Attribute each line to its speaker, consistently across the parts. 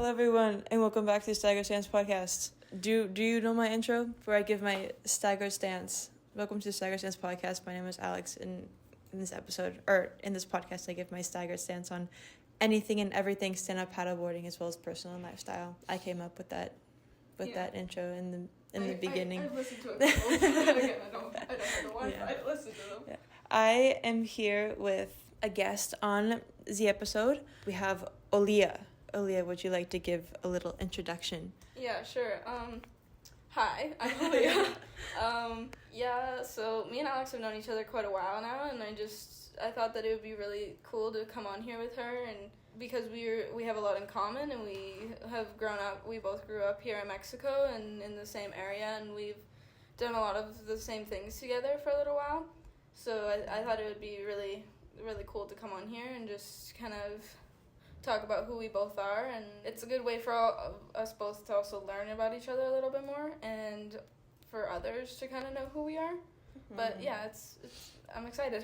Speaker 1: Hello, everyone, and welcome back to the Staggered Stance podcast. Do you know my intro before I give my Staggered Stance? Welcome to the Staggered Stance podcast. My name is Alex, and in this podcast, I give my Staggered Stance on anything and everything stand-up paddleboarding as well as personal and lifestyle. I came up with that intro in the beginning.
Speaker 2: I listened to it before. Again, I don't know the Wi-Fi to listen to them.
Speaker 1: Yeah. I am here with a guest on the episode. We have Olea. Olea, would you like to give a little introduction?
Speaker 2: Yeah, sure. Hi, I'm Olea. So me and Alex have known each other quite a while now, and I thought that it would be really cool to come on here with her, and because we have a lot in common, and we both grew up here in Mexico and in the same area, and we've done a lot of the same things together for a little while. So I thought it would be really, really cool to come on here and just kind of talk about who we both are, and it's a good way for all of us both to also learn about each other a little bit more, and for others to kind of know who we are. Mm-hmm. But yeah, I'm excited.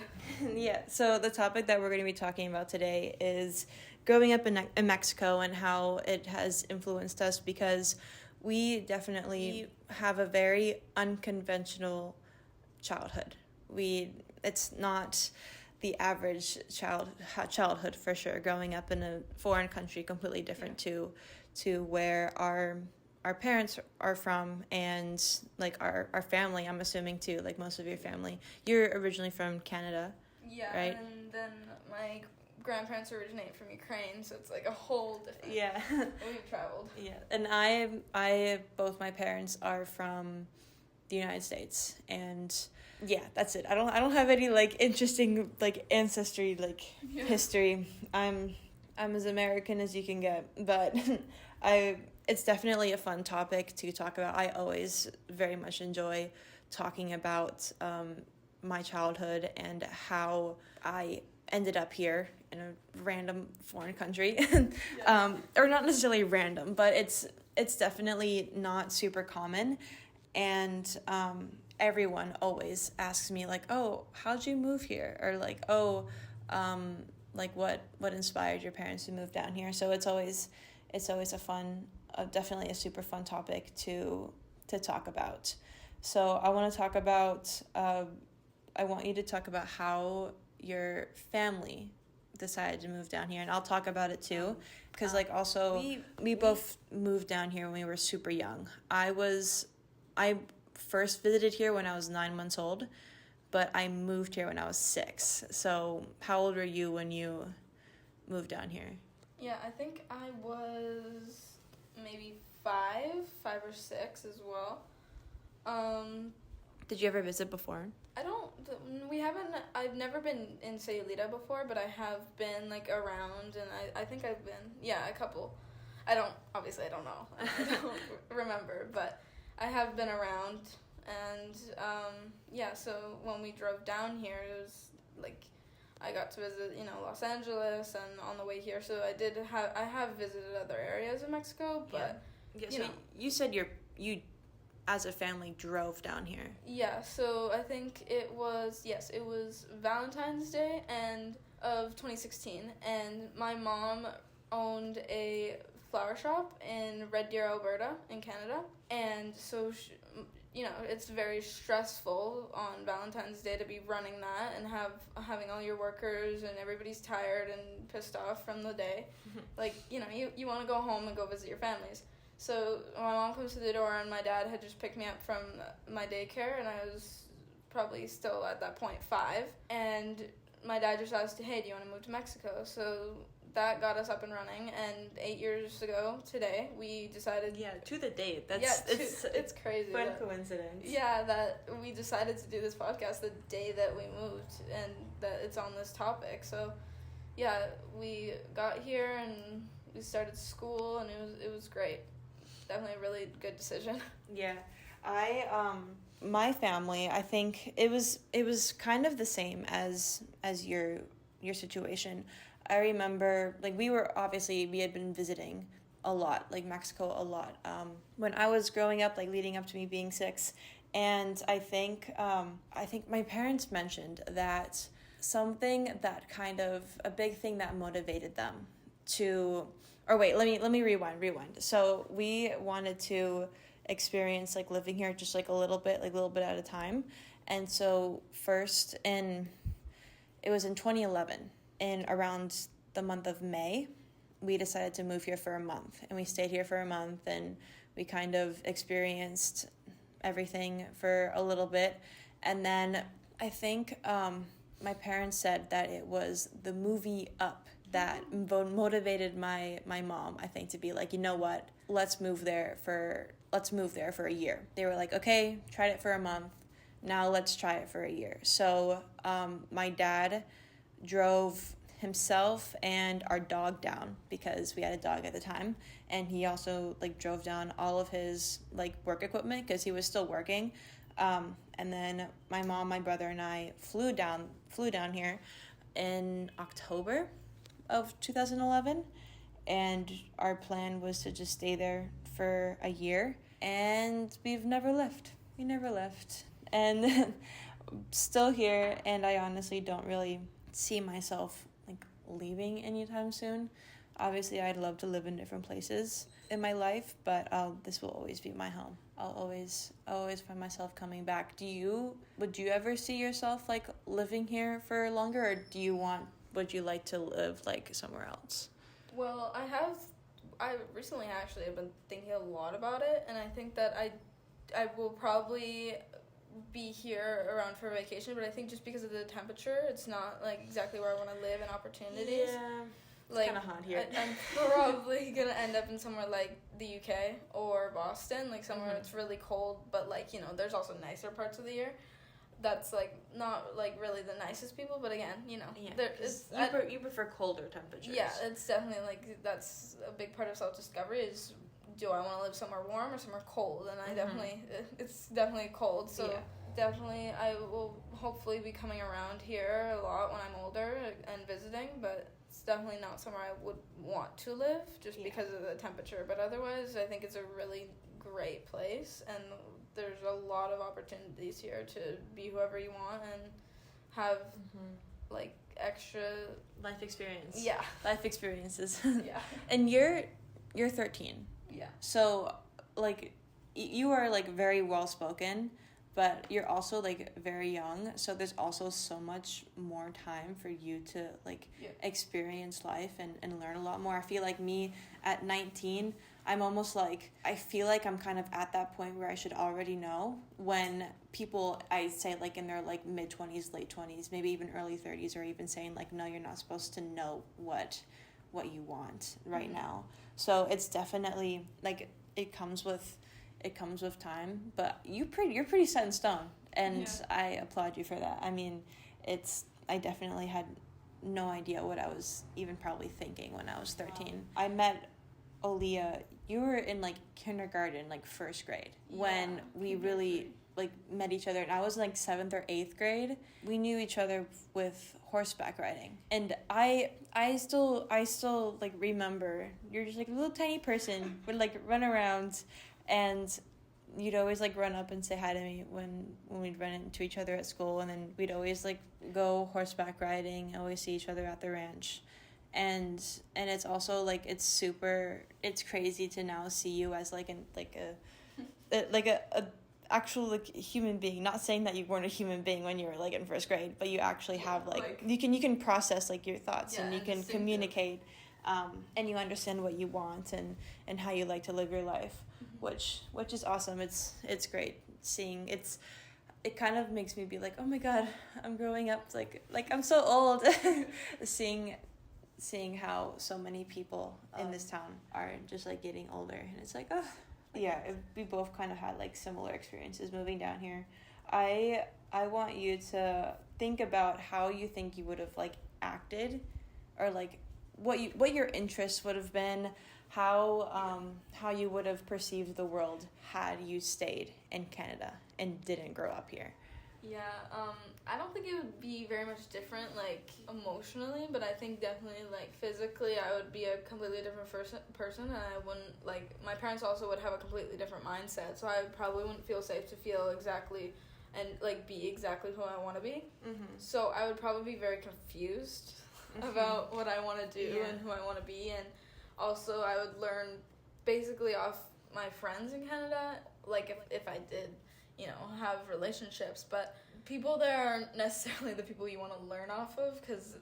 Speaker 1: Yeah, so the topic that we're going to be talking about today is growing up in Mexico and how it has influenced us, because we definitely have a very unconventional childhood. It's not the average childhood for sure. Growing up in a foreign country, completely different to where our parents are from, and like our family. I'm assuming too, like most of your family. You're originally from Canada,
Speaker 2: yeah,
Speaker 1: right?
Speaker 2: And then my grandparents originate from Ukraine, so it's like a whole different.
Speaker 1: Yeah,
Speaker 2: we've traveled.
Speaker 1: Yeah, and I both my parents are from the United States, and yeah, that's it. I don't have any like interesting like ancestry history. I'm as American as you can get, but it's definitely a fun topic to talk about. I always very much enjoy talking about my childhood and how I ended up here in a random foreign country. Or not necessarily random, but it's definitely not super common. And everyone always asks me like, oh, how'd you move here? Or like, oh, like what inspired your parents to move down here? So it's always a fun, definitely a super fun topic to talk about. So I want you to talk about how your family decided to move down here, and I'll talk about it too, because we both moved down here when we were super young. I first visited here when I was 9 months old, but I moved here when I was 6. So how old were you when you moved down here?
Speaker 2: Yeah, I think I was maybe 5 or 6 as well.
Speaker 1: Did you ever visit before? I've never been in Sayulita before, but I have been like around, and I think I've been, a couple. I don't know. I don't remember, but I have been around, and so when we drove down here, it was like I got to visit, Los Angeles, and on the way here, so I have visited other areas of Mexico, but you said you as a family drove down here.
Speaker 2: Yeah, so I think it was Valentine's Day of 2016, and my mom owned a flower shop in Red Deer, Alberta, in Canada, and so it's very stressful on Valentine's Day to be running that and having all your workers and everybody's tired and pissed off from the day. Like, you want to go home and go visit your families. So my mom comes to the door, and my dad had just picked me up from my daycare, and I was probably still at that point 5, and my dad just asked, hey, do you want to move to Mexico? So that got us up and running, and 8 years ago today, we decided... Yeah,
Speaker 1: to the date.
Speaker 2: It's crazy.
Speaker 1: Fun coincidence.
Speaker 2: Yeah, that we decided to do this podcast the day that we moved, and that it's on this topic. So, yeah, we got here, and we started school, and it was great. Definitely a really good decision.
Speaker 1: Yeah. My family, I think it was kind of the same as your situation. I remember, like, we had been visiting a lot, like Mexico a lot, when I was growing up, like leading up to me being 6. And I think my parents mentioned that something that kind of a big thing that motivated them to, or wait, let me rewind. So we wanted to experience like living here just like a little bit at a time. And so first it was in 2011, in around the month of May, we decided to move here for a month, and we stayed here for a month, and we kind of experienced everything for a little bit. And then I think my parents said that it was the movie Up that motivated my mom, I think, to be like, you know what, let's move there for a year. They were like, okay, tried it for a month, now let's try it for a year. So my dad drove himself and our dog down, because we had a dog at the time, and he also like drove down all of his like work equipment because he was still working. And then my mom, my brother, and I flew down here in October of 2011, and our plan was to just stay there for a year, and we never left, and still here. And I honestly don't really see myself like leaving anytime soon. Obviously, I'd love to live in different places in my life, but this will always be my home. I'll always find myself coming back. Would you ever see yourself like living here for longer, or would you like to live like somewhere else?
Speaker 2: Well, I recently actually have been thinking a lot about it, and I think that I will probably be here around for vacation, but I think just because of the temperature, it's not like exactly where I want to live and opportunities.
Speaker 1: Yeah. It's
Speaker 2: like,
Speaker 1: kind of hot here.
Speaker 2: I'm probably gonna end up in somewhere like the UK or Boston, like somewhere it's really cold, but like, you know, there's also nicer parts of the year. That's like not like really the nicest people, but again, you know,
Speaker 1: you prefer colder temperatures.
Speaker 2: Yeah, it's definitely like that's a big part of self-discovery is, do I want to live somewhere warm or somewhere cold? And it's definitely cold, so definitely I will hopefully be coming around here a lot when I'm older and visiting, but it's definitely not somewhere I would want to live just because of the temperature. But otherwise, I think it's a really great place, and there's a lot of opportunities here to be whoever you want and have like extra
Speaker 1: life experience.
Speaker 2: Yeah.
Speaker 1: Life experiences.
Speaker 2: Yeah.
Speaker 1: And you're 13.
Speaker 2: Yeah.
Speaker 1: So like you are like very well spoken, but you're also like very young, so there's also so much more time for you to like experience life and learn a lot more. I feel like me at 19, I'm almost like, I feel like I'm kind of at that point where I should already know, when people, I say like in their like mid-20s, late 20s, maybe even early 30s, are even saying like, no, you're not supposed to know what you want right now. So it's definitely like it comes with time, but you're pretty set in stone, and I applaud you for that. I mean, I definitely had no idea what I was even probably thinking when I was 13. Wow. I met Olea, you were in like kindergarten, like first grade, when we really like met each other, and I was in like 7th or 8th grade. We knew each other with horseback riding, and I still like remember you're just like a little tiny person would like run around, and you'd always like run up and say hi to me when we'd run into each other at school, and then we'd always like go horseback riding, always see each other at the ranch. And it's also like it's crazy to now see you as like a actual like human being. Not saying that you weren't a human being when you were like in first grade, but you actually have like you can process like your thoughts, and you can communicate, and you understand what you want and how you like to live your life, which is awesome. It's great seeing it kind of makes me be like, oh my god, I'm growing up, like I'm so old. seeing how so many people in this town are just like getting older, and it's like, oh yeah, we both kind of had like similar experiences moving down here. I want you to think about how you think you would have like acted, or like what your interests would have been, how you would have perceived the world had you stayed in Canada and didn't grow up here.
Speaker 2: Yeah, I don't think it would be very much different, like, emotionally, but I think definitely, like, physically I would be a completely different person, and I wouldn't, like, my parents also would have a completely different mindset, so I probably wouldn't feel safe to feel exactly and, like, be exactly who I want to be. So I would probably be very confused, about what I want to do and who I want to be. And also I would learn basically off my friends in Canada, like if I did, have relationships. But people there aren't necessarily the people you want to learn off of, because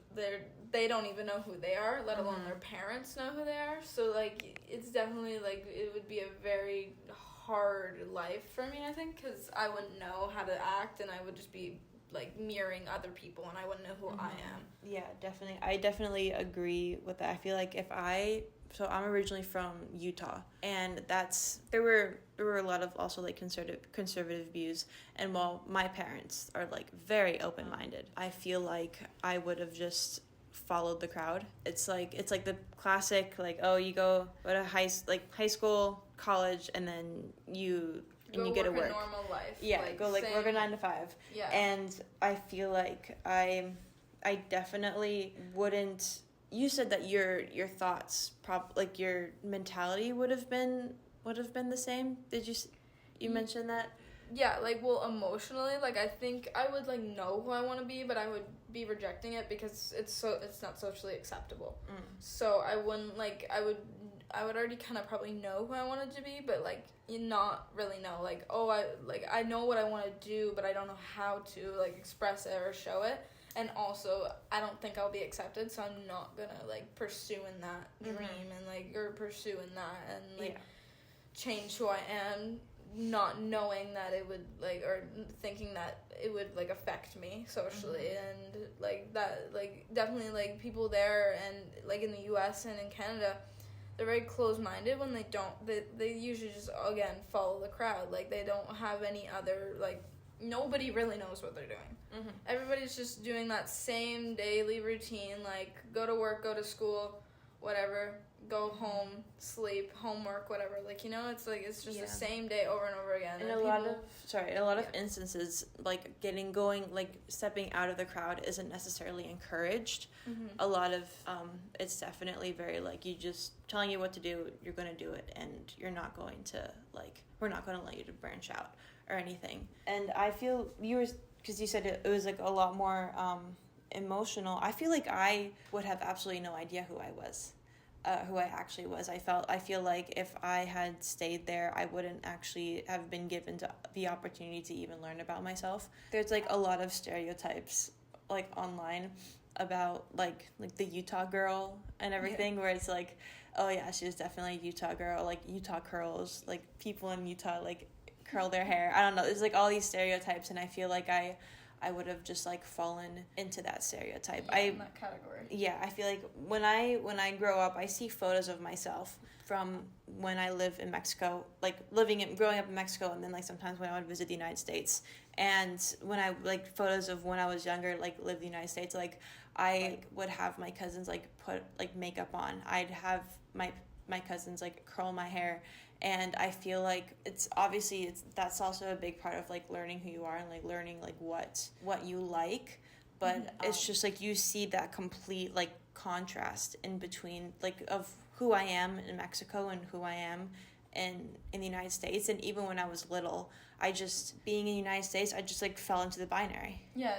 Speaker 2: they don't even know who they are, let alone their parents know who they are. So like it's definitely like it would be a very hard life for me, I think, because I wouldn't know how to act, and I would just be like mirroring other people, and I wouldn't know who I am.
Speaker 1: Yeah, definitely. I definitely agree with that. I feel like so I'm originally from Utah, and there were a lot of also like conservative views, and while my parents are like very open-minded, I feel like I would have just followed the crowd. It's like the classic, like, oh, you go to high school, college, and then you get to work.
Speaker 2: A normal life.
Speaker 1: Yeah, go like work a 9 to 5.
Speaker 2: Yeah.
Speaker 1: And I feel like I definitely wouldn't. You said that your thoughts, like your mentality would have been the same. Did you mention that?
Speaker 2: Yeah, like, well, emotionally, like, I think I would like know who I want to be, but I would be rejecting it because it's not socially acceptable. So I wouldn't I would already kind of probably know who I wanted to be, but like you not really know, like, oh, I know what I want to do, but I don't know how to like express it or show it. And also, I don't think I'll be accepted, so I'm not gonna like pursuing that dream and like or pursuing that and like change who I am, not knowing that it would like or thinking that it would like affect me socially and like that, like definitely like people there and like in the U.S. and in Canada, they're very closed-minded when they usually just again follow the crowd. Like they don't have any other like. Nobody really knows what they're doing. Everybody's just doing that same daily routine, like go to work, go to school, whatever, go home, sleep, homework, whatever. Like, it's like it's just the same day over and over again.
Speaker 1: In a lot of instances, like stepping out of the crowd isn't necessarily encouraged. A lot of it's definitely very like you just telling you what to do, you're going to do it, and you're not going to we're not going to let you to branch out or anything. And I feel because you said it was like a lot more emotional. I feel like I would have absolutely no idea who I actually was. I feel like if I had stayed there, I wouldn't actually have been given the opportunity to even learn about myself. There's like a lot of stereotypes like online about like the Utah girl and everything, where it's like, oh yeah, she was definitely a Utah girl, like Utah curls, like people in Utah like curl their hair. I don't know. There's like all these stereotypes, and I feel like I would have just like fallen into that stereotype.
Speaker 2: In that category.
Speaker 1: Yeah, I feel like when I grow up, I see photos of myself from when I live in Mexico, like growing up in Mexico, and then like sometimes when I would visit the United States, and when I like photos of when I was younger, like lived in the United States, like I would have my cousins like put like makeup on. I'd have my cousins like curl my hair. And I feel like that's also a big part of like learning who you are and like learning like what you like, but it's just like you see that complete like contrast in between like of who I am in Mexico and who I am in the United States. And even when I was little, being in the United States, I just like fell into the binary.
Speaker 2: Yeah,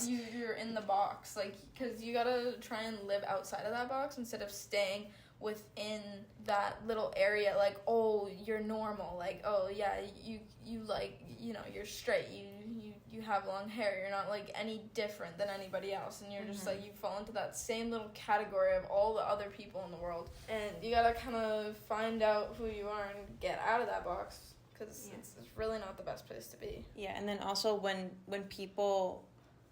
Speaker 2: you're in the box, like, because you gotta try and live outside of that box instead of staying within that little area. Like, oh, you're normal, like, oh yeah, you like, you're straight, you have long hair, you're not like any different than anybody else, and you're just like you fall into that same little category of all the other people in the world, and you gotta kind of find out who you are and get out of that box, because it's really not the best place to be.
Speaker 1: Yeah. And then also when people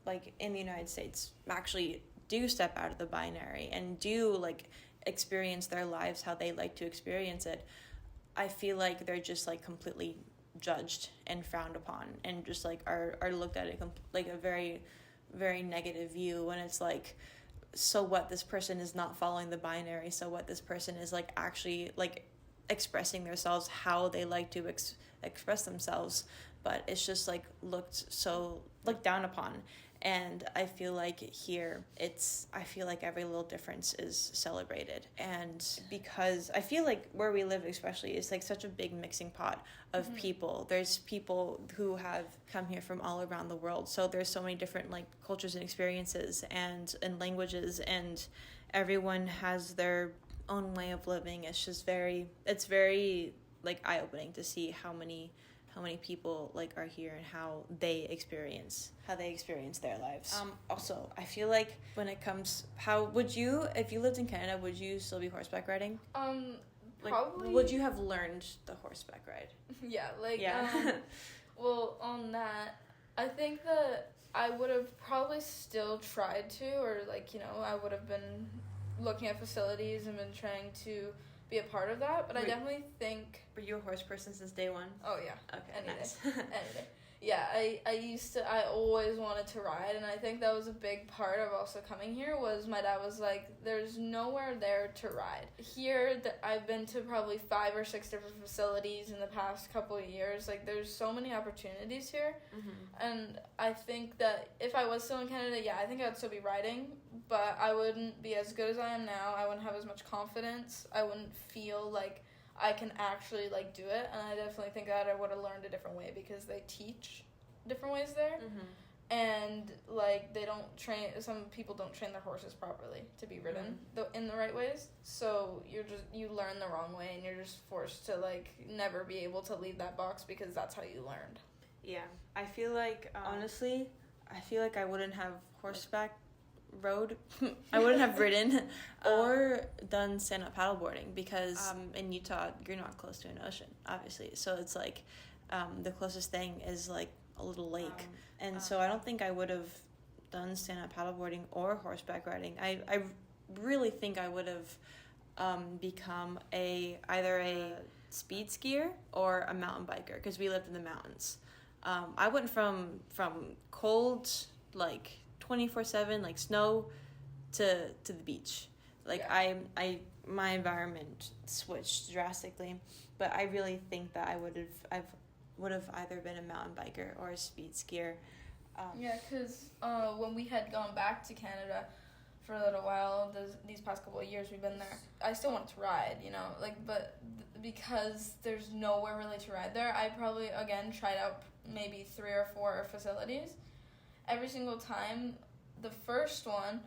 Speaker 1: like in the United States actually do step out of the binary and do like experience their lives how they like to experience it, I feel like they're just like completely judged and frowned upon, and just like are looked at it like a very, very negative view, when it's like, so what, this person is not following the binary, so what, this person is like actually like expressing themselves how they like to express themselves, but it's just like looked so like down upon. And I feel like here I feel like every little difference is celebrated. And because I feel like where we live especially is like such a big mixing pot of people. There's people who have come here from all around the world. So there's so many different like cultures and experiences and languages, and everyone has their own way of living. It's very like eye-opening to see how many people like are here and how they experience their lives. Also, I feel like when it comes, how would you, if you lived in Canada, would you still be horseback riding?
Speaker 2: Probably.
Speaker 1: Would you have learned the horseback ride?
Speaker 2: Yeah, well, on that, I think that I would have probably still tried to, or I would have been looking at facilities and been trying to be a part of that, but I definitely think...
Speaker 1: Were you a horse person since day one?
Speaker 2: Oh, yeah.
Speaker 1: Okay, nice.
Speaker 2: Any day. Yeah, I always wanted to ride, and I think that was a big part of also coming here, was my dad was like, there's nowhere there to ride. Here, I've been to probably 5 or 6 different facilities in the past couple of years. Like, there's so many opportunities here, and I think that if I was still in Canada, yeah, I think I would still be riding, but I wouldn't be as good as I am now. I wouldn't have as much confidence. I wouldn't feel like I can actually do it, and I definitely think that I would have learned a different way, because they teach different ways there, and they don't train. Some people don't train their horses properly to be ridden in the right ways, so you learn the wrong way, and you're just forced to never be able to leave that box, because that's how you learned.
Speaker 1: Yeah, I feel like honestly, I feel like I wouldn't have horseback rode. I wouldn't have ridden or done stand-up paddleboarding, because in Utah you're not close to an ocean, obviously, so it's the closest thing is a little lake, and so I don't think I would have done stand-up paddleboarding or horseback riding. I really think I would have become either a speed skier or a mountain biker, because we lived in the mountains. I went from cold 24/7 snow to the beach. My environment switched drastically, but I really think that I would have either been a mountain biker or a speed skier.
Speaker 2: Because when we had gone back to Canada for a little while, these past couple of years we've been there, I still wanted to ride, but because there's nowhere really to ride there, I probably again tried out maybe 3 or 4 facilities. Every single time, the first one,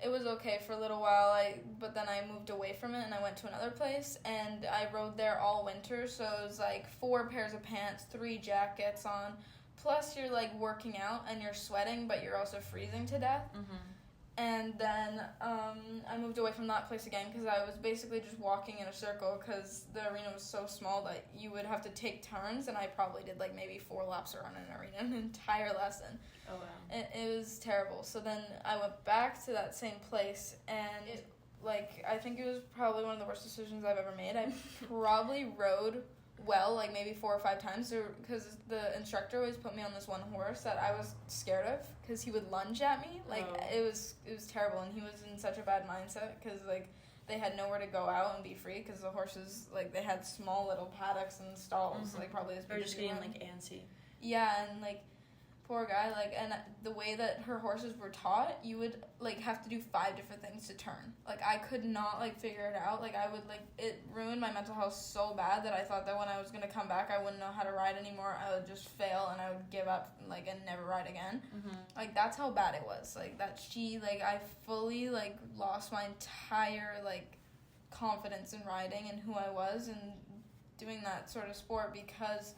Speaker 2: it was okay for a little while, but then I moved away from it and I went to another place, and I rode there all winter, so it was 4 pairs of pants, 3 jackets on, plus you're working out and you're sweating, but you're also freezing to death. And then I moved away from that place again, because I was basically just walking in a circle, because the arena was so small that you would have to take turns, and I probably did maybe 4 laps around an arena an entire lesson.
Speaker 1: Oh, wow.
Speaker 2: It was terrible. So then I went back to that same place, and I think it was probably one of the worst decisions I've ever made. I probably rode well maybe 4 or 5 times, because the instructor always put me on this one horse that I was scared of, because he would lunge at me. It was terrible, and he was in such a bad mindset, because they had nowhere to go out and be free, because the horses they had small little paddocks and stalls, probably as big.
Speaker 1: They're just
Speaker 2: as
Speaker 1: getting
Speaker 2: one.
Speaker 1: antsy.
Speaker 2: Yeah, and poor guy, and the way that her horses were taught, you would have to do 5 different things to turn. I could not figure it out. I would it ruined my mental health so bad that I thought that when I was gonna come back, I wouldn't know how to ride anymore. I would just fail, and I would give up and never ride again. That's how bad it was. I fully lost my entire confidence in riding and who I was and doing that sort of sport, because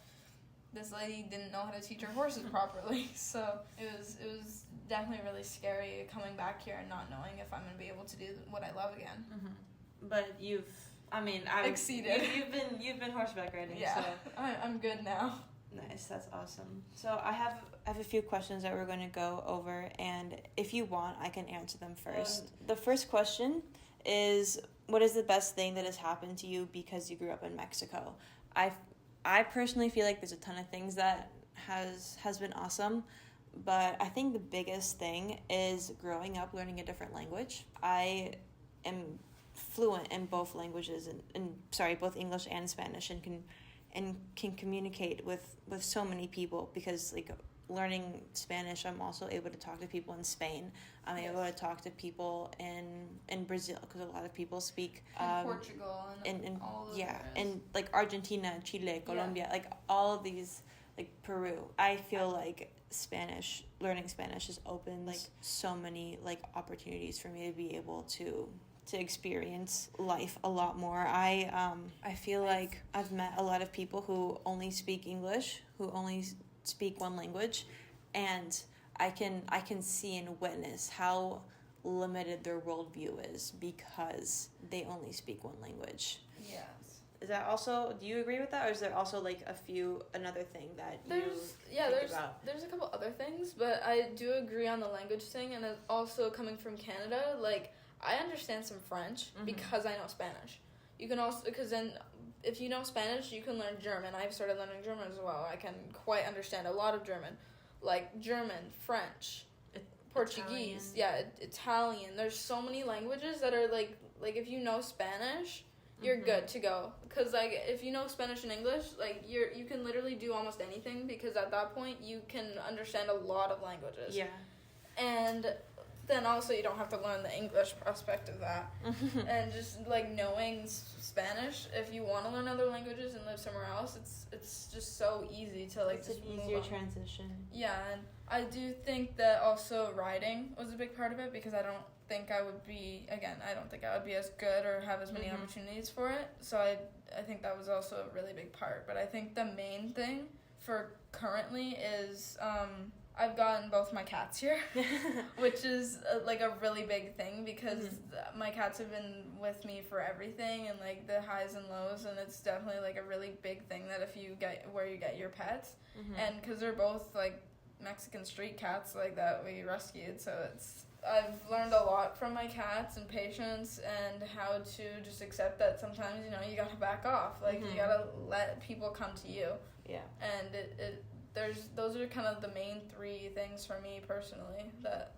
Speaker 2: this lady didn't know how to teach her horses properly. So it was definitely really scary coming back here and not knowing if I'm going to be able to do what I love again.
Speaker 1: But I've
Speaker 2: exceeded.
Speaker 1: You've been horseback riding.
Speaker 2: Yeah,
Speaker 1: so.
Speaker 2: I'm good now.
Speaker 1: Nice, that's awesome. So I have a few questions that we're going to go over, and if you want, I can answer them first. The first question is, what is the best thing that has happened to you because you grew up in Mexico? I personally feel like there's a ton of things that has been awesome, but I think the biggest thing is growing up learning a different language. I am fluent in both languages, both English and Spanish, and can communicate with so many people, because learning Spanish, I'm also able to talk to people in Spain. I'm able to talk to people in Brazil, because a lot of people speak
Speaker 2: Portugal and all of
Speaker 1: and like Argentina, Chile, Colombia, like all of these, like Peru. I feel like learning Spanish has opened like so many like opportunities for me to be able to experience life a lot more. I feel like I've met a lot of people who only speak English, who only speak one language, and I can see and witness how limited their worldview is because they only speak one language.
Speaker 2: Yes.
Speaker 1: Is that also, do you agree with that, or is there also like another thing that think about?
Speaker 2: There's a couple other things, but I do agree on the language thing, and also coming from Canada, like I understand some French because I know Spanish. You can also, because then if you know Spanish, you can learn German. I've started learning German as well. I can quite understand a lot of German, like German, French, Portuguese, Italian. There's so many languages that are like if you know Spanish, you're good to go. Because like if you know Spanish and English, like you can literally do almost anything, because at that point you can understand a lot of languages.
Speaker 1: Yeah.
Speaker 2: And then also you don't have to learn the English aspect of that. And just like knowing Spanish, if you want to learn other languages and live somewhere else, it's just so easy to like
Speaker 1: it's
Speaker 2: just
Speaker 1: an easier transition.
Speaker 2: Yeah, and I do think that also writing was a big part of it, because I don't think I would be as good or have as many opportunities for it. So I think that was also a really big part. But I think the main thing for currently is I've gotten both my cats here, which is like a really big thing, because my cats have been with me for everything, and like the highs and lows, and it's definitely like a really big thing that if you get where you get your pets, and because they're both like Mexican street cats like that we rescued, so I've learned a lot from my cats, and patience, and how to just accept that sometimes, you know, you gotta back off, like you gotta let people come to you. Yeah. And those are kind of the main three things for me personally that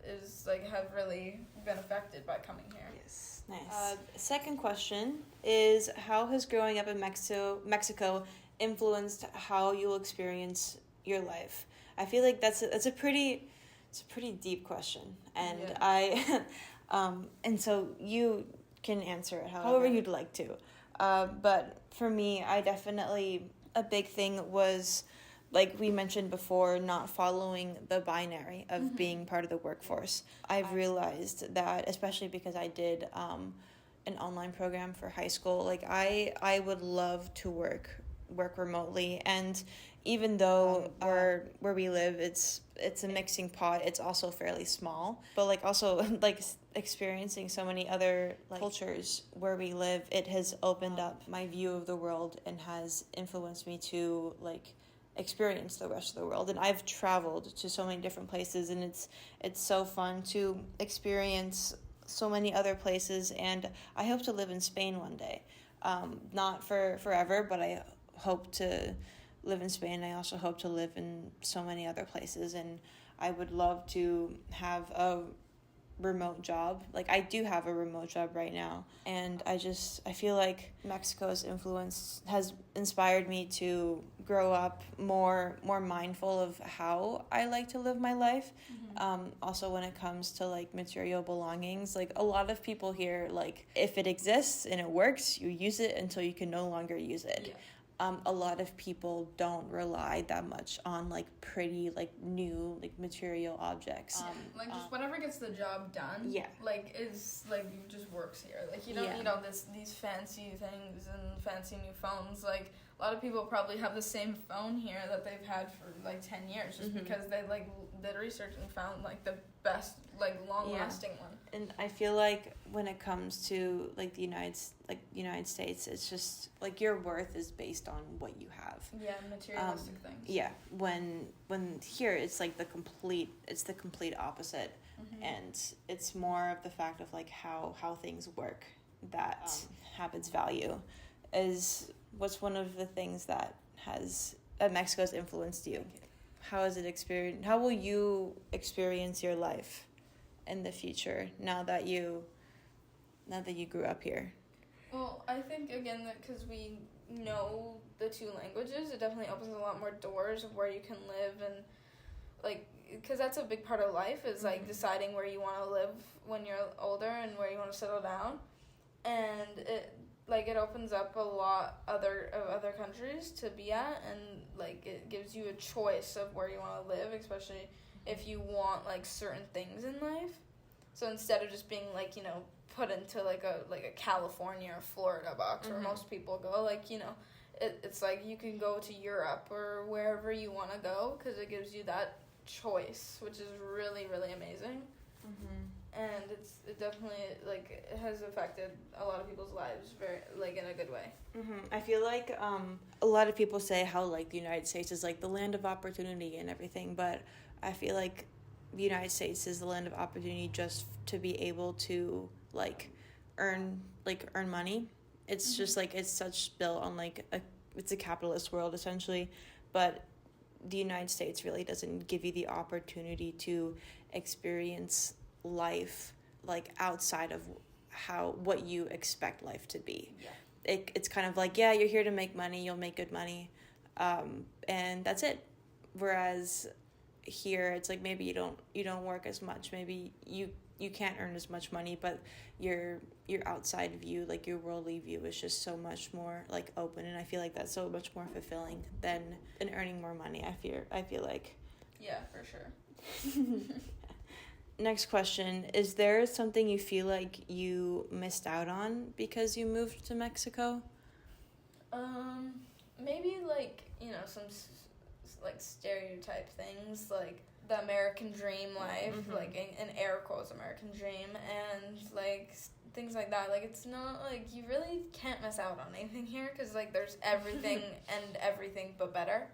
Speaker 2: is like have really been affected by coming here.
Speaker 1: Yes, nice. Second question is, how has growing up in Mexico influenced how you'll experience your life? I feel like it's a pretty deep question, and and so you can answer it however you'd like to. But for me, I definitely, a big thing was, like we mentioned before, not following the binary of being part of the workforce. I've realized that, especially because I did an online program for high school, like I would love to work remotely, and even though where we live, it's a mixing pot, it's also fairly small, but like also like experiencing so many other like cultures where we live, it has opened up my view of the world and has influenced me to like experience the rest of the world. And I've traveled to so many different places, and it's so fun to experience so many other places, and I hope to live in Spain one day. Not for forever, but I hope to live in Spain. I also hope to live in so many other places, and I would love to have a remote job. Like I do have a remote job right now, and I feel like Mexico's influence has inspired me to grow up more mindful of how I like to live my life. Also when it comes to like material belongings, like a lot of people here, like if it exists and it works, you use it until you can no longer use it. A lot of people don't rely that much on like pretty like new like material objects.
Speaker 2: Like just whatever gets the job done. Yeah. Like is like just works here. Like you don't need all these fancy things and fancy new phones. Like a lot of people probably have the same phone here that they've had for like 10 years just because they like did research and found like the best like long lasting one.
Speaker 1: And I feel like when it comes to like the United States, it's just like your worth is based on what you have.
Speaker 2: Yeah, materialistic things.
Speaker 1: Yeah, when here it's like the complete opposite, and it's more of the fact of like how things work that have its value. Is what's one of the things that Mexico's influenced you? How will you experience your life in the future now that you grew up here?
Speaker 2: Well, I think, again, that because we know the two languages, it definitely opens a lot more doors of where you can live and, like, because that's a big part of life is, like, deciding where you want to live when you're older and where you want to settle down. And it opens up a lot of other countries to be at, and, like, it gives you a choice of where you want to live, especially if you want, like, certain things in life. So instead of just being, like, you know, put into like a California or Florida box where most people go, like, you know, it's like you can go to Europe or wherever you want to go because it gives you that choice, which is really, really amazing. And it definitely, like, it has affected a lot of people's lives very, like, in a good way.
Speaker 1: I feel like a lot of people say how, like, the United States is, like, the land of opportunity and everything, but I feel like the United States is the land of opportunity just to be able to, like, earn money. It's just, like, it's such built on, like, it's a capitalist world, essentially, but the United States really doesn't give you the opportunity to experience life, like, outside of what you expect life to be. It's kind of like, yeah, you're here to make money, you'll make good money, and that's it. Whereas here it's like maybe you don't work as much, maybe you can't earn as much money, but your outside view, like your worldly view, is just so much more, like, open, and I feel like that's so much more fulfilling than earning more money. I feel like.
Speaker 2: Yeah, for sure.
Speaker 1: Next question, is there something you feel like you missed out on because you moved to Mexico?
Speaker 2: Maybe, like, you know, some like stereotype things, like the American dream life, like in air quotes American dream, and like things like that. Like, it's not like you really can't miss out on anything here because, like, there's everything and everything but better.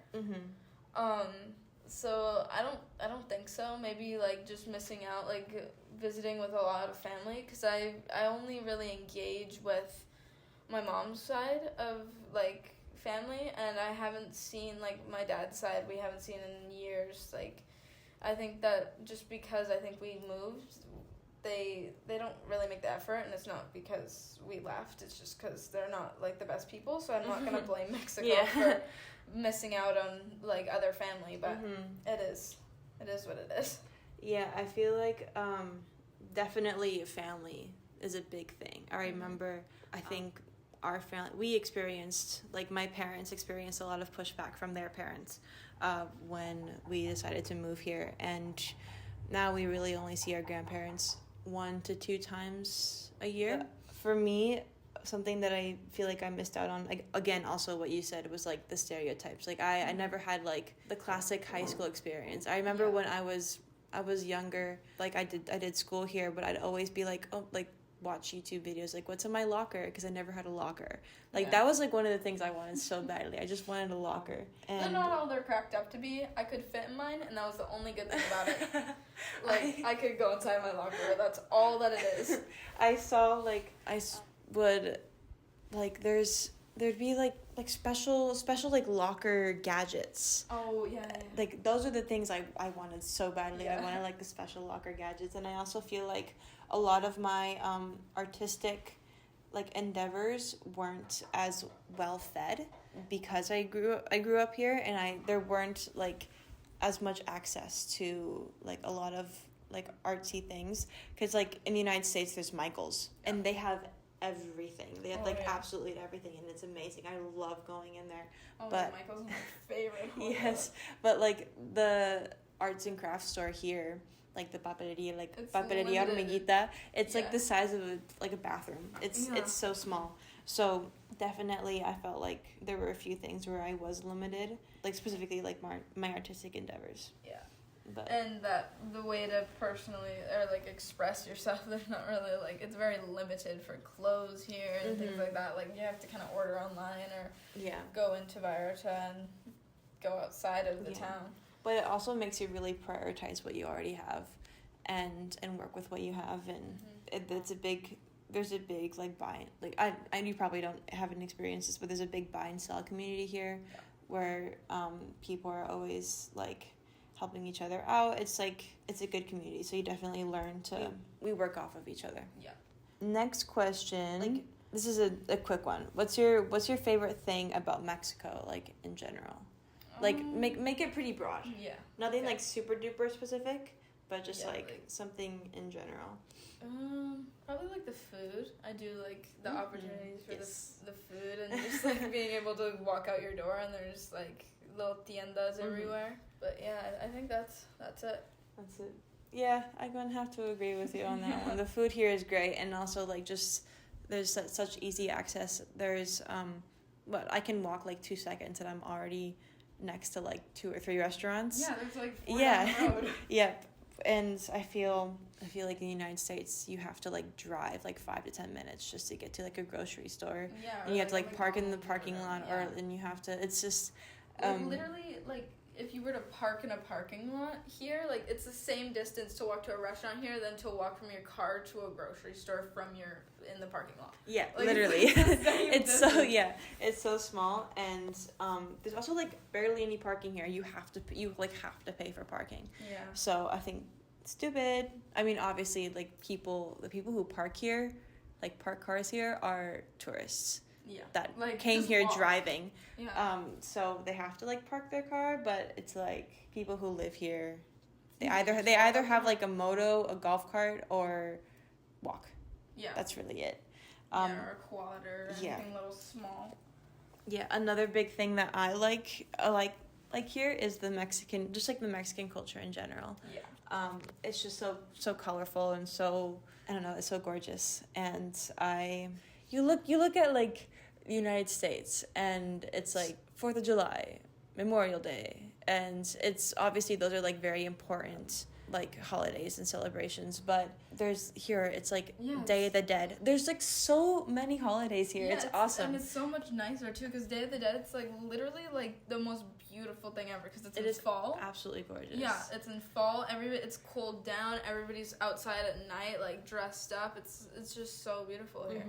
Speaker 2: So I don't think so. Maybe, like, just missing out, like, visiting with a lot of family, because I only really engage with my mom's side of, like, family, and I haven't seen, like, my dad's side we haven't seen in years. Like, I think that just because I think we moved, they don't really make the effort, and it's not because we left, it's just because they're not, like, the best people, so I'm not gonna blame Mexico for missing out on, like, other family, but it is what it is.
Speaker 1: Yeah, I feel like definitely family is a big thing. I remember, I think our family, we experienced, like, my parents experienced a lot of pushback from their parents when we decided to move here, and now we really only see our grandparents 1 to 2 times a year. For me, something that I feel like I missed out on, like, again, also what you said, was, like, the stereotypes. Like, I never had, like, the classic high school experience. I remember when I was younger, like, I did school here, but I'd always be like, oh, like, watch YouTube videos, like, what's in my locker, because I never had a locker. Like, that was, like, one of the things I wanted so badly. I just wanted a locker. And
Speaker 2: they're not all they're cracked up to be. I could fit in mine, and that was the only good thing about it. Like, I could go inside my locker. That's all that it is.
Speaker 1: I saw, like, I would, like, there'd be, like special, like, locker gadgets.
Speaker 2: Oh, yeah.
Speaker 1: Like, those are the things I wanted so badly. Yeah. I wanted, like, the special locker gadgets. And I also feel like a lot of my artistic, like, endeavors weren't as well fed because I grew up here, and there weren't, like, as much access to, like, a lot of, like, artsy things, because, like, in the United States there's Michael's, and they have everything. They have absolutely everything, and it's amazing. I love going in there. But
Speaker 2: Michael's my favorite.
Speaker 1: Yes, but, like, the arts and crafts store here, like the papeleria, like it's papeleria hormiguita, it's like the size of a bathroom. It's so small. So definitely I felt like there were a few things where I was limited, like, specifically, like, my artistic endeavors.
Speaker 2: Yeah. And that the way to personally or, like, express yourself, there's not really, like, it's very limited for clothes here and things like that. Like, you have to kind of order online or go into Vallarta and go outside of the town.
Speaker 1: But it also makes you really prioritize what you already have and work with what you have, and there's a big, like, buy, like, I you probably don't haven't experienced this, but there's a big buy and sell community here where people are always, like, helping each other out. It's like, it's a good community, so you definitely learn to we work off of each other.
Speaker 2: Yeah.
Speaker 1: Next question, like, This is a quick one. What's your favorite thing about Mexico, like, in general? Like, make it pretty broad.
Speaker 2: Yeah.
Speaker 1: Nothing, like, super duper specific, but just, like, something in general.
Speaker 2: Probably, like, the food. I do like the opportunities for the food, and just, like, being able to walk out your door and there's, like, little tiendas everywhere. But, yeah, I think that's it.
Speaker 1: That's it. Yeah, I'm going to have to agree with you on that one. The food here is great, and also, like, just there's such easy access. There's, I can walk, like, 2 seconds and I'm already next to, like, 2 or 3 restaurants.
Speaker 2: Yeah, there's, like, 4 down the road.
Speaker 1: Yep. And I feel like in the United States you have to, like, drive like 5 to 10 minutes just to get to, like, a grocery store.
Speaker 2: Yeah.
Speaker 1: And you have to, like, park in the parking lot, and you have to. It's just
Speaker 2: literally, like, if you were to park in a parking lot here, like, it's the same distance to walk to a restaurant here than to walk from your car to a grocery store in the parking lot.
Speaker 1: Yeah,
Speaker 2: like,
Speaker 1: literally. It's so small, and there's also, like, barely any parking here. You have to pay for parking. Yeah. So I think it's stupid. I mean, obviously, like, the people who park here, like, park cars here, are tourists. Yeah. That, like, came here driving. Yeah. So they have to, like, park their car, but it's like people who live here, they either have, like, a moto, a golf cart, or walk. Yeah. That's really it.
Speaker 2: Or a quad or anything little small.
Speaker 1: Yeah. Another big thing that I like here is the Mexican culture in general. Yeah. It's just so colorful and so, I don't know, it's so gorgeous. And you look at, like, the United States, and it's like 4th of July, Memorial Day, and it's obviously those are, like, very important, like, holidays and celebrations, but it's like Day of the Dead. There's, like, so many holidays here. It's awesome.
Speaker 2: And it's so much nicer too, because Day of the Dead, it's, like, literally, like, the most beautiful thing ever, because it is fall.
Speaker 1: Absolutely gorgeous.
Speaker 2: Yeah, it's in fall. It's cooled down. Everybody's outside at night, like, dressed up. It's just so beautiful here.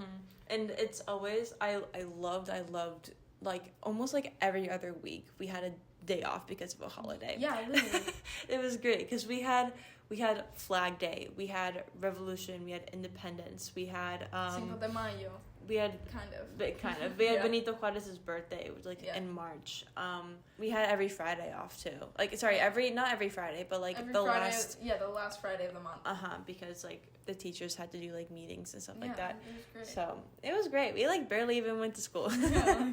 Speaker 1: And it's always I loved, like, almost, like, every other week we had a day off because of a holiday.
Speaker 2: Yeah, literally.
Speaker 1: It was great because we had Flag Day, we had Revolution, we had Independence, we had
Speaker 2: Cinco de Mayo.
Speaker 1: We had kind of. We had Benito Juarez's birthday. It was, like, in March. We had every Friday off too. Like, sorry, not every Friday, but, like,
Speaker 2: every
Speaker 1: the
Speaker 2: Friday,
Speaker 1: last.
Speaker 2: Yeah, the last Friday of the month.
Speaker 1: Because, like, the teachers had to do, like, meetings and stuff like that.
Speaker 2: It was great.
Speaker 1: So it was great. We, like, barely even went to school. Yeah.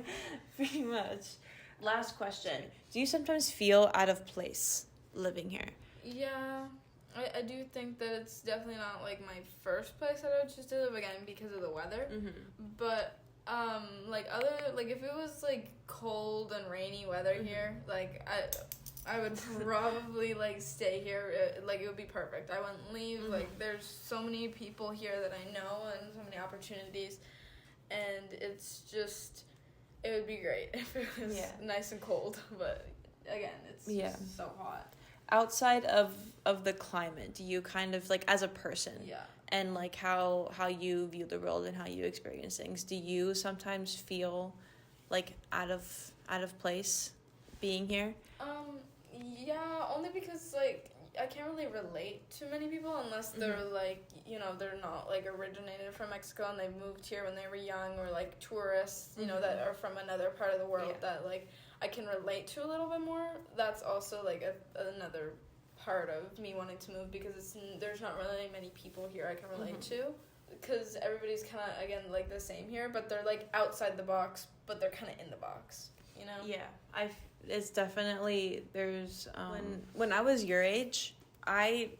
Speaker 1: Pretty much. Last question: do you sometimes feel out of place living here?
Speaker 2: Yeah. I do think that it's definitely not, like, my first place that I would choose to live, again, because of the weather. But, if it was, like, cold and rainy weather here, like, I would probably, like, stay here. Like, it would be perfect. I wouldn't leave. Like, there's so many people here that I know and so many opportunities, and it's just, it would be great if it was nice and cold, but, again, it's just so hot.
Speaker 1: Outside of the climate, do you kind of, like, as a person and, like, how you view the world and how you experience things, do you sometimes feel, like, out of place being here?
Speaker 2: Yeah, only because, like, I can't really relate to many people unless they're, like, you know, they're not, like, originated from Mexico and they moved here when they were young, or, like, tourists, you know, that are from another part of the world that, like, I can relate to a little bit more. That's also, like, another part of me wanting to move, because there's not really many people here I can relate to, because everybody's kind of, again, like, the same here, but they're, like, outside the box, but they're kind of in the box, you know?
Speaker 1: Yeah, it's definitely, there's, when I was your age, I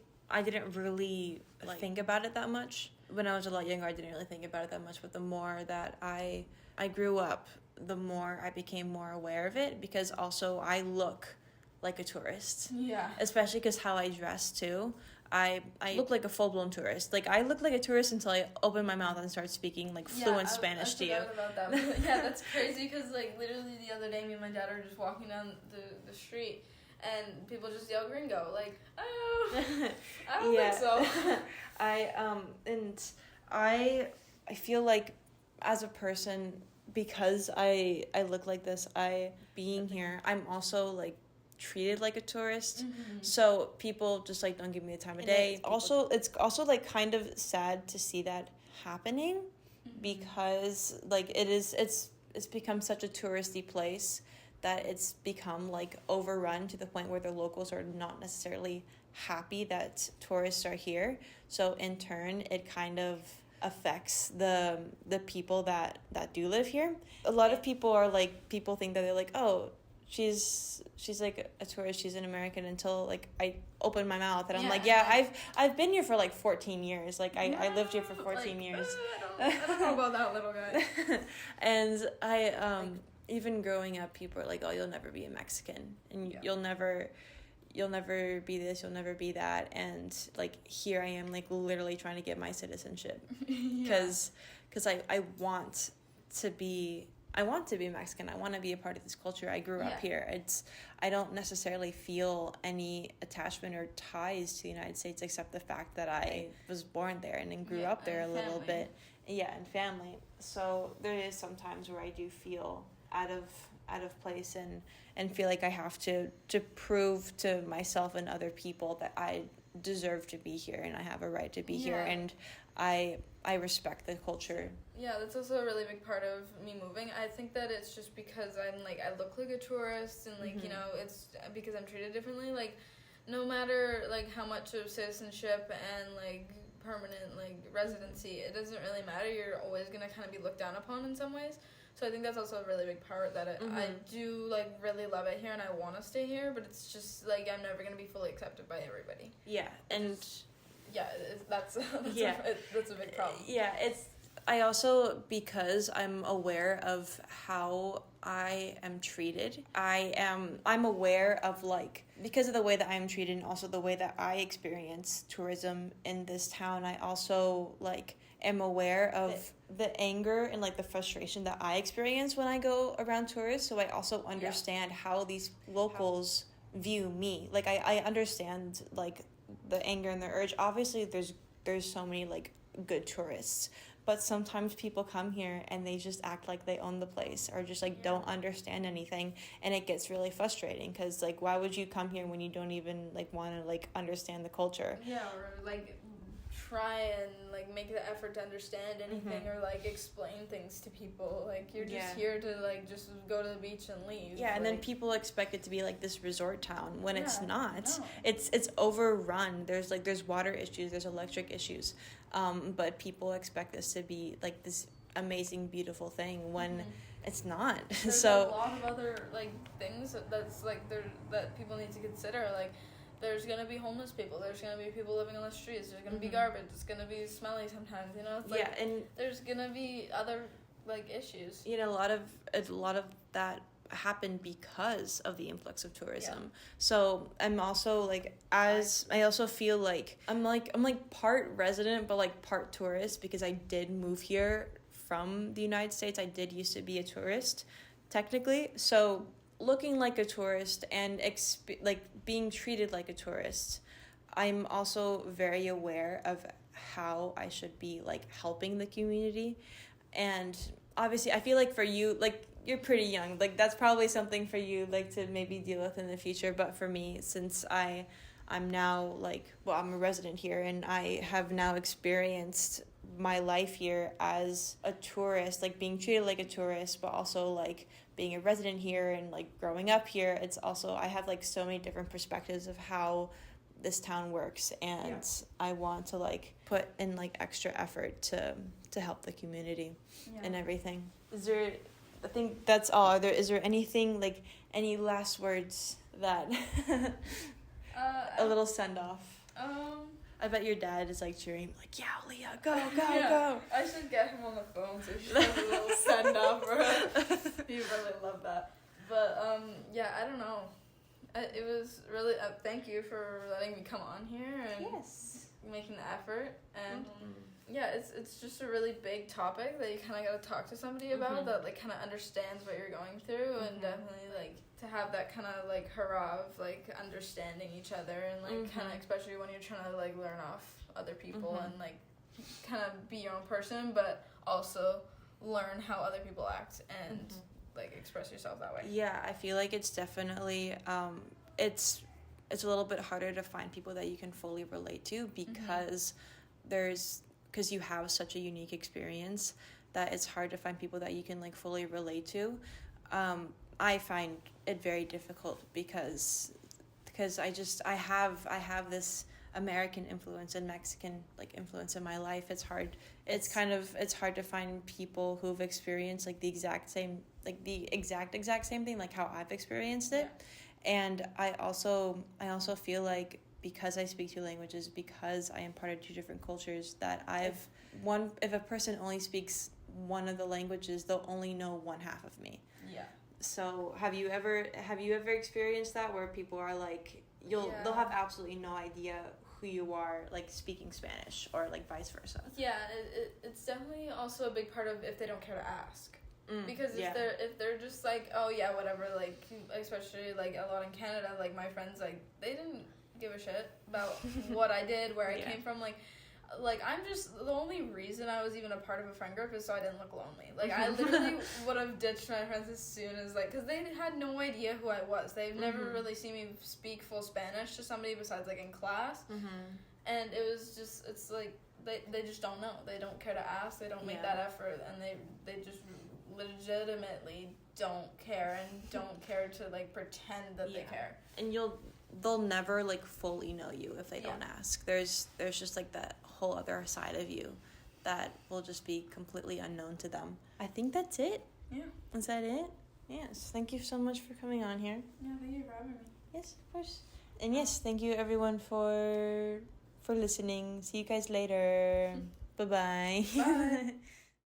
Speaker 1: didn't really, like, think about it that much. When I was a lot younger, I didn't really think about it that much, but the more that I grew up, the more I became more aware of it, because also I look like a tourist. Yeah. Especially because how I dress too. I look like a full-blown tourist. Like, I look like a tourist until I open my mouth and start speaking, like, fluent Spanish to you.
Speaker 2: I forgot about that. Yeah, that's crazy, because, like, literally the other day, me and my dad are just walking down the street, and people just yell gringo. Like, oh, I don't think so.
Speaker 1: I feel like, as a person, because I look like this, being here, I'm also, like, treated like a tourist. So people just, like, don't give me the time of day. It's also like kind of sad to see that happening, because like it's become such a touristy place that it's become like overrun to the point where the locals are not necessarily happy that tourists are here. So in turn, it kind of affects the people that do live here. A lot of people think that they're like, oh, she's like a tourist, she's an American, until like I open my mouth and I'm like, yeah, I've been here for like 14 years. Like I lived here for 14 years.
Speaker 2: I don't know about that little guy.
Speaker 1: And I even growing up, people are like, oh, you'll never be a Mexican, and you'll never be this, you'll never be that. And like here I am, like literally trying to get my citizenship because I want to be Mexican. I want to be a part of this culture. I grew up here. I don't necessarily feel any attachment or ties to the United States except the fact that I was born there and then grew up there a little bit. Yeah, and family. So there is some times where I do feel out of place and feel like I have to prove to myself and other people that I deserve to be here and I have a right to be here, and I respect the culture.
Speaker 2: Yeah, that's also a really big part of me moving. I think that it's just because I'm like, I look like a tourist, and like, you know, it's because I'm treated differently. Like, no matter like how much of citizenship and like permanent like residency, it doesn't really matter. You're always gonna kind of be looked down upon in some ways. So I think that's also a really big part that I do like really love it here and I want to stay here, but it's just like I'm never gonna be fully accepted by everybody.
Speaker 1: Yeah, and
Speaker 2: that's a big problem.
Speaker 1: Yeah, I also, because I'm aware of how I am treated, I'm aware of like, because of the way that I'm treated and also the way that I experience tourism in this town, I also like am aware of the anger and like the frustration that I experience when I go around tourists. So I also understand how these locals view me. Like I understand like the anger and the urge. Obviously there's so many like good tourists, but sometimes people come here and they just act like they own the place or just like don't understand anything, and it gets really frustrating because like why would you come here when you don't even like want to like understand the culture?
Speaker 2: Yeah, or like try and like make the effort to understand anything or like explain things to people. Like you're just here to like just go to the beach and leave.
Speaker 1: Yeah, and then people expect it to be like this resort town when it's not. No. It's overrun. There's water issues, there's electric issues, but people expect this to be like this amazing, beautiful thing when it's not.
Speaker 2: There's
Speaker 1: So
Speaker 2: a lot of other like things that's like that people need to consider. Like there's gonna be homeless people. There's gonna be people living on the streets. There's gonna be garbage. It's gonna be smelly sometimes. You know. It's like, and there's gonna be other like issues.
Speaker 1: You know, a lot of that happened because of the influx of tourism. Yeah. So I'm also like, I also feel like I'm like part resident but like part tourist because I did move here from the United States. I did used to be a tourist, technically. So looking like a tourist and like being treated like a tourist, I'm also very aware of how I should be like helping the community. And obviously I feel like for you, like you're pretty young, like that's probably something for you like to maybe deal with in the future. But for me, since I'm now like, well, I'm a resident here and I have now experienced my life here as a tourist, like being treated like a tourist, but also like being a resident here and like growing up here, it's also, I have like so many different perspectives of how this town works, and I want to like put in like extra effort to help the community and everything. I think that's all. Is there anything, like any last words that a little send off? I bet your dad is like cheering, like, yeah, Olea, go.
Speaker 2: I should get him on the phone so he has a little send off for him. He really loved that. But I don't know. It was really thank you for letting me come on here and making the effort. And it's just a really big topic that you kind of got to talk to somebody about that like kind of understands what you're going through, and definitely like to have that kind of like hurrah of like understanding each other and like kind of, especially when you're trying to like learn off other people and like kind of be your own person, but also learn how other people act and like express yourself that way. Yeah,
Speaker 1: I feel like it's definitely it's a little bit harder to find people that you can fully relate to because because you have such a unique experience. that it's hard to find people that you can like fully relate to. I find it very difficult because I have this American influence and Mexican like influence in my life. It's hard. It's hard to find people who've experienced like the exact same thing like how I've experienced it. Yeah. And I also feel like because I speak two languages, because I am part of two different cultures, that if a person only speaks one of the languages, they'll only know one half of me. Yeah. So have you ever experienced that where people are like they'll have absolutely no idea who you are like speaking Spanish or like vice versa?
Speaker 2: Yeah, it's definitely also a big part of if they don't care to ask. Because if they're just like, oh yeah, whatever, like especially like a lot in Canada, like my friends, like they didn't give a shit about what I did, where I came from, like I'm just, the only reason I was even a part of a friend group is so I didn't look lonely. Like I literally would have ditched my friends as soon as like, because they had no idea who I was. They've never really seen me speak full Spanish to somebody besides like in class. And it was just, it's like they just don't know. They don't care to ask. They don't make that effort, and they just legitimately don't care and don't care to like pretend that they care. And
Speaker 1: they'll never like fully know you if they don't ask. There's just like that whole other side of you that will just be completely unknown to them. I think that's it. Yeah. Is that it? Yes. Thank you so much for coming on here.
Speaker 2: Yeah, thank you for having me.
Speaker 1: Yes, of course. And yes, thank you everyone for listening. See you guys later. Bye-bye.
Speaker 2: Bye.